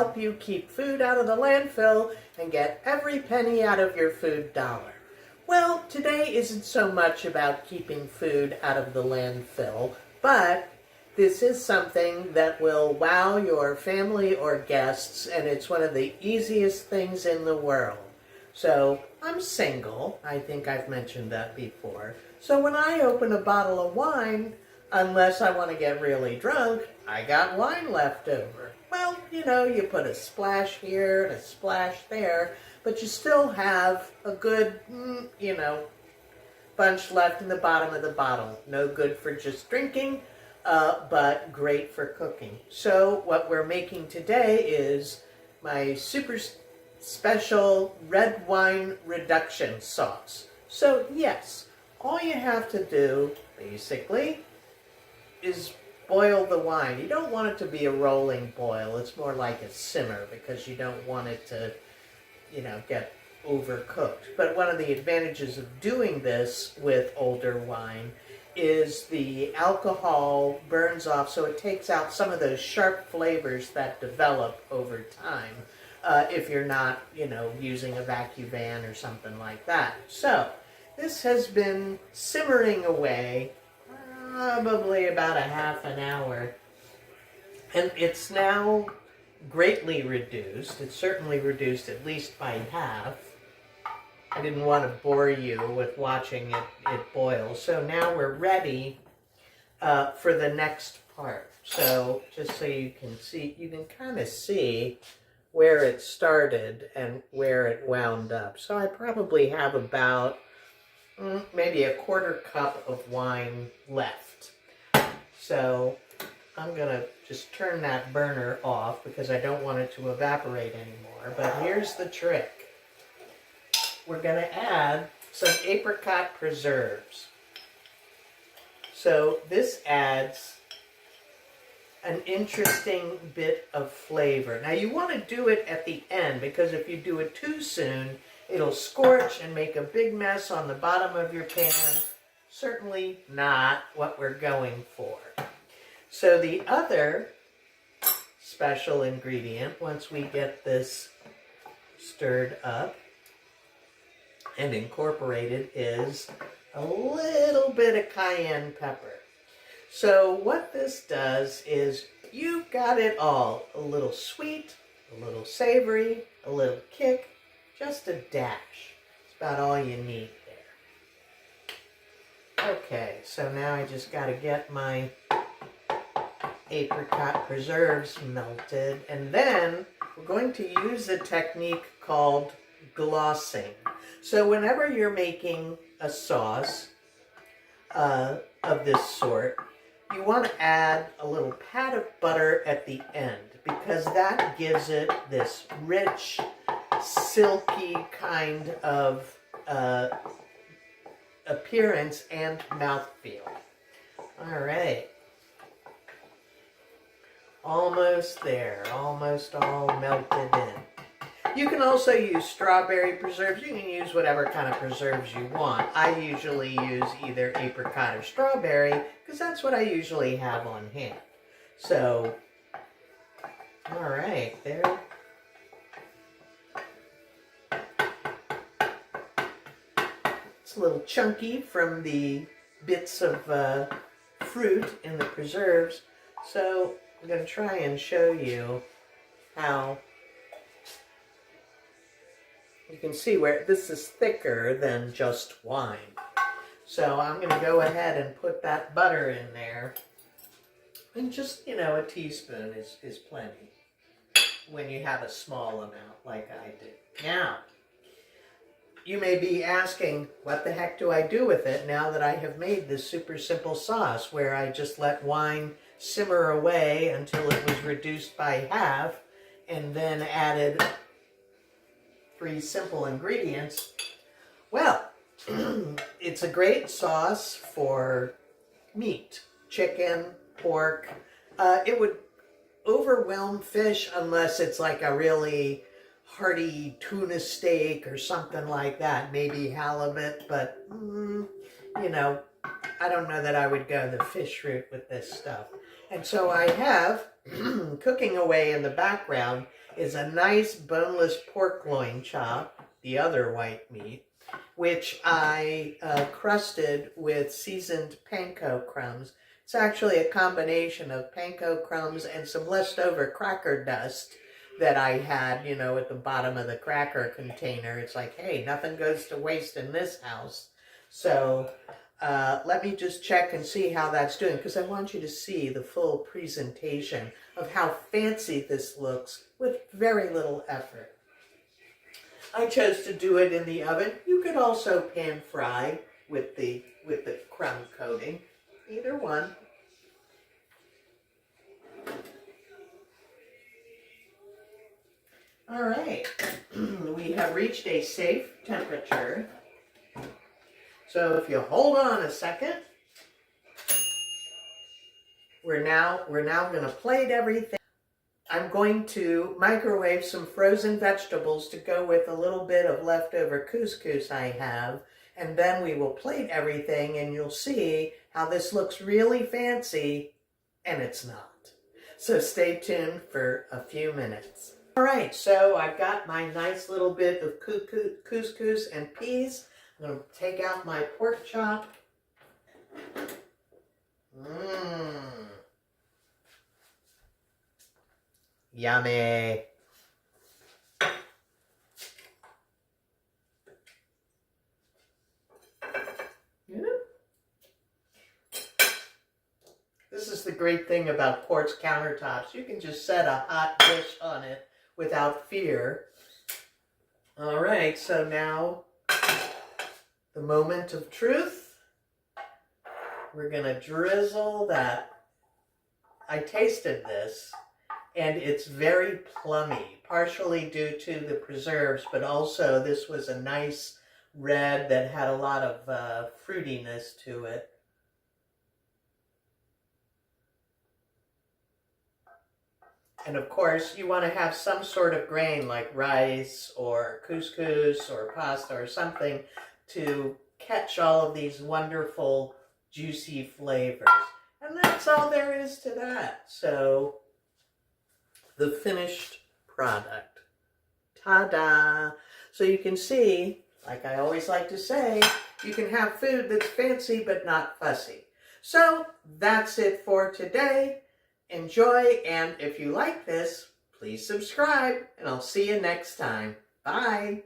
help you keep food out of the landfill and get every penny out of your food dollar. Well, today isn't so much about keeping food out of the landfill, but this is something that will wow your family or guests, and it's one of the easiest things in the world. So, I'm single. I think I've mentioned that before. So when I open a bottle of wine, unless I want to get really drunk, I got wine left over. Well, you put a splash here and a splash there, but you still have a good, bunch left in the bottom of the bottle. No good for just drinking, but great for cooking. So what we're making today is my super special red wine reduction sauce. So yes, all you have to do, basically, is boil the wine. You don't want it to be a rolling boil. It's more like a simmer because you don't want it to, get overcooked. But one of the advantages of doing this with older wine is the alcohol burns off, so it takes out some of those sharp flavors that develop over time if you're not, using a Vacuvan or something like that. So this has been simmering away probably about a half an hour, and it's now greatly reduced. It's certainly reduced at least by half. I didn't want to bore you with watching it boil, so now we're ready for the next part. So just so you can see, you can kind of see where it started and where it wound up. So I probably have about maybe a quarter cup of wine left. So I'm going to just turn that burner off because I don't want it to evaporate anymore. But here's the trick. We're going to add some apricot preserves. So this adds an interesting bit of flavor. Now you want to do it at the end because if you do it too soon, it'll scorch and make a big mess on the bottom of your pan. Certainly not what we're going for. So the other special ingredient, once we get this stirred up and incorporated, is a little bit of cayenne pepper. So what this does is you've got it all. A little sweet, a little savory, a little kick, just a dash. It's about all you need there. Okay, so now I just got to get my apricot preserves melted, and then we're going to use a technique called glossing. So whenever you're making a sauce of this sort, you want to add a little pat of butter at the end because that gives it this rich, silky kind of appearance and mouthfeel. All right. Almost there. Almost all melted in. You can also use strawberry preserves. You can use whatever kind of preserves you want. I usually use either apricot or strawberry because that's what I usually have on hand. So, all right, there. It's a little chunky from the bits of fruit in the preserves. So I'm going to try and show you how you can see where this is thicker than just wine. So I'm going to go ahead and put that butter in there. And just, a teaspoon is plenty when you have a small amount like I do. Now, you may be asking, what the heck do I do with it now that I have made this super simple sauce where I just let wine simmer away until it was reduced by half and then added 3 simple ingredients? Well, it's a great sauce for meat, chicken, pork. It would overwhelm fish unless it's like a really hearty tuna steak or something like that, maybe halibut, but I don't know that I would go the fish route with this stuff. And so I have cooking away in the background is a nice boneless pork loin chop, the other white meat, which I crusted with seasoned panko crumbs. It's actually a combination of panko crumbs and some leftover cracker dust that I had, you know, at the bottom of the cracker container. It's like, hey, nothing goes to waste in this house. So let me just check and see how that's doing, because I want you to see the full presentation of how fancy this looks with very little effort. I chose to do it in the oven. You could also pan fry with the crumb coating. Either one. All right, we have reached a safe temperature. So if you hold on a second, we're now going to plate everything. I'm going to microwave some frozen vegetables to go with a little bit of leftover couscous I have, and then we will plate everything, and you'll see how this looks really fancy, and it's not. So stay tuned for a few minutes. All right, so I've got my nice little bit of couscous and peas. I'm going to take out my pork chop. Yummy. This is the great thing about quartz countertops. You can just set a hot dish on it without fear. All right, so now the moment of truth. We're going to drizzle that. I tasted this, and it's very plummy, partially due to the preserves, but also this was a nice red that had a lot of fruitiness to it. And of course, you want to have some sort of grain like rice or couscous or pasta or something to catch all of these wonderful, juicy flavors. And that's all there is to that. So, the finished product. Ta-da! So you can see, like I always like to say, you can have food that's fancy but not fussy. So, that's it for today. Enjoy, and if you like this, please subscribe, and I'll see you next time. Bye!